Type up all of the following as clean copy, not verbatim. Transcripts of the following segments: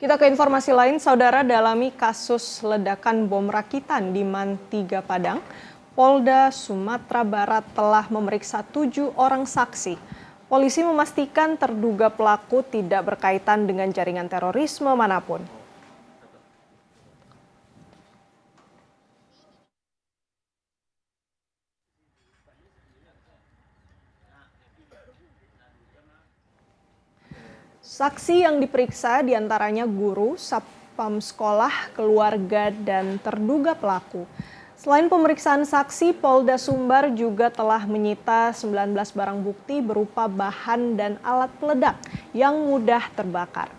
Kita ke informasi lain, saudara, dalami kasus ledakan bom rakitan di Man 3 Padang. Polda Sumatera Barat telah memeriksa 7 orang saksi. Polisi memastikan terduga pelaku tidak berkaitan dengan jaringan terorisme manapun. Saksi yang diperiksa diantaranya guru, satpam sekolah, keluarga, dan terduga pelaku. Selain pemeriksaan saksi, Polda Sumbar juga telah menyita 19 barang bukti berupa bahan dan alat peledak yang mudah terbakar.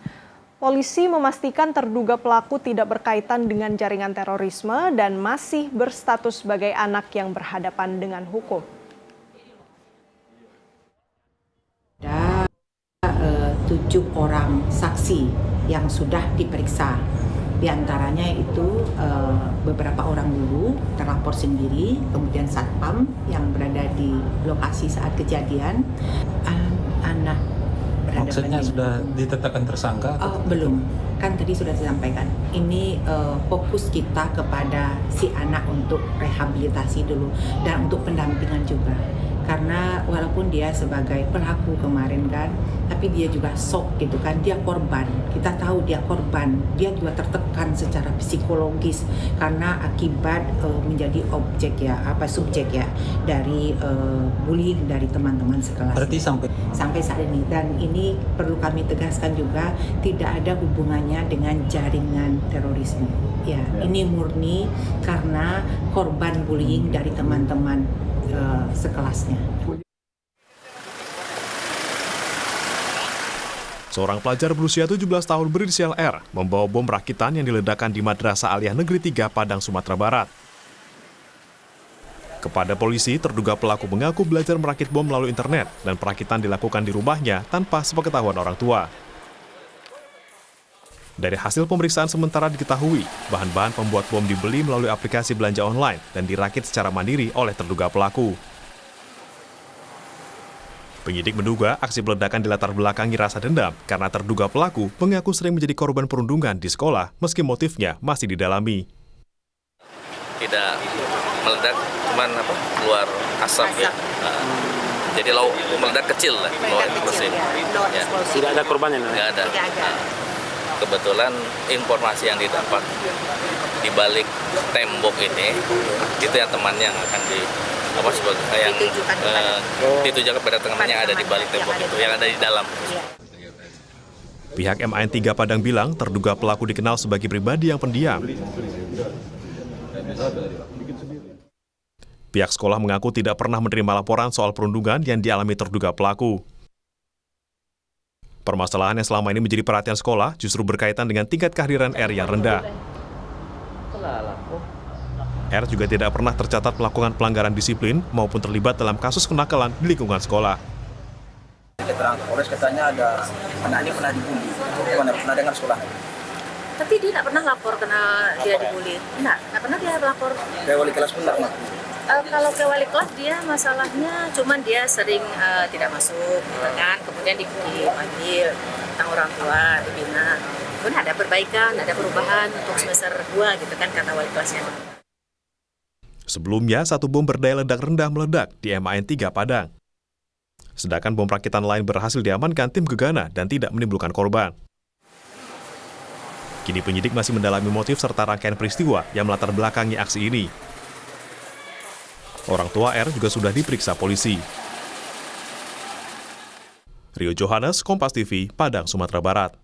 Polisi memastikan terduga pelaku tidak berkaitan dengan jaringan terorisme dan masih berstatus sebagai anak yang berhadapan dengan hukum. Ada 7 orang saksi yang sudah diperiksa. Di antaranya itu beberapa orang guru terlapor sendiri, kemudian satpam yang berada di lokasi saat kejadian, anak berhadapan. Maksudnya sudah ditetapkan tersangka? Belum, kan tadi sudah disampaikan. Ini fokus kita kepada si anak untuk rehabilitasi dulu dan untuk pendampingan juga. Karena walaupun dia sebagai pelaku kemarin kan, tapi dia juga shock gitu kan, dia korban. Kita tahu dia korban, dia juga tertekan secara psikologis karena akibat menjadi subjek ya dari bullying dari teman-teman sekelas. Berarti sampai saat ini, dan ini perlu kami tegaskan juga tidak ada hubungannya dengan jaringan terorisme. Ya, ini murni karena korban bullying dari teman-teman sekelasnya. Seorang pelajar berusia 17 tahun berinisial R membawa bom rakitan yang diledakkan di Madrasah Aliyah Negeri 3 Padang, Sumatera Barat. Kepada polisi, terduga pelaku mengaku belajar merakit bom melalui internet dan perakitan dilakukan di rumahnya tanpa sepengetahuan orang tua. Dari hasil pemeriksaan sementara diketahui, bahan-bahan pembuat bom dibeli melalui aplikasi belanja online dan dirakit secara mandiri oleh terduga pelaku. Penyidik menduga aksi peledakan dilatar belakangi rasa dendam karena terduga pelaku mengaku sering menjadi korban perundungan di sekolah meski motifnya masih didalami. Tidak meledak, cuman keluar asap ya. Jadi meledak kecil lah, ya. Tidak ada korbannya? Tidak ada. Kebetulan informasi yang didapat di balik tembok ini itu yang temannya yang akan ditujukan pada temannya yang ada di balik tembok itu, yang ada di dalam. Pihak MAN 3 Padang bilang terduga pelaku dikenal sebagai pribadi yang pendiam. Pihak sekolah mengaku tidak pernah menerima laporan soal perundungan yang dialami terduga pelaku. Permasalahan yang selama ini menjadi perhatian sekolah justru berkaitan dengan tingkat kehadiran R yang rendah. R juga tidak pernah tercatat melakukan pelanggaran disiplin maupun terlibat dalam kasus kenakalan di lingkungan sekolah. Keterangan Polres katanya ada anak ini pernah dibully. Pernah dengar sekolah? Tapi dia tidak pernah lapor karena dia dibully. Tidak pernah dia lapor. Kayak wali kelas pun tidak? Kalau ke wali kelas dia masalahnya cuman dia sering tidak masuk, kan? Kemudian dipanggil tentang orang tua, dibina. Kemudian ada perbaikan, ada perubahan untuk semester 2 gitu kan kata wali kelasnya. Sebelumnya, satu bom berdaya ledak rendah meledak di MAN 3 Padang. Sedangkan bom rakitan lain berhasil diamankan tim gegana dan tidak menimbulkan korban. Kini penyidik masih mendalami motif serta rangkaian peristiwa yang melatar belakangi aksi ini. Orang tua R juga sudah diperiksa polisi. Rio Johannes, Kompas TV, Padang, Sumatera Barat.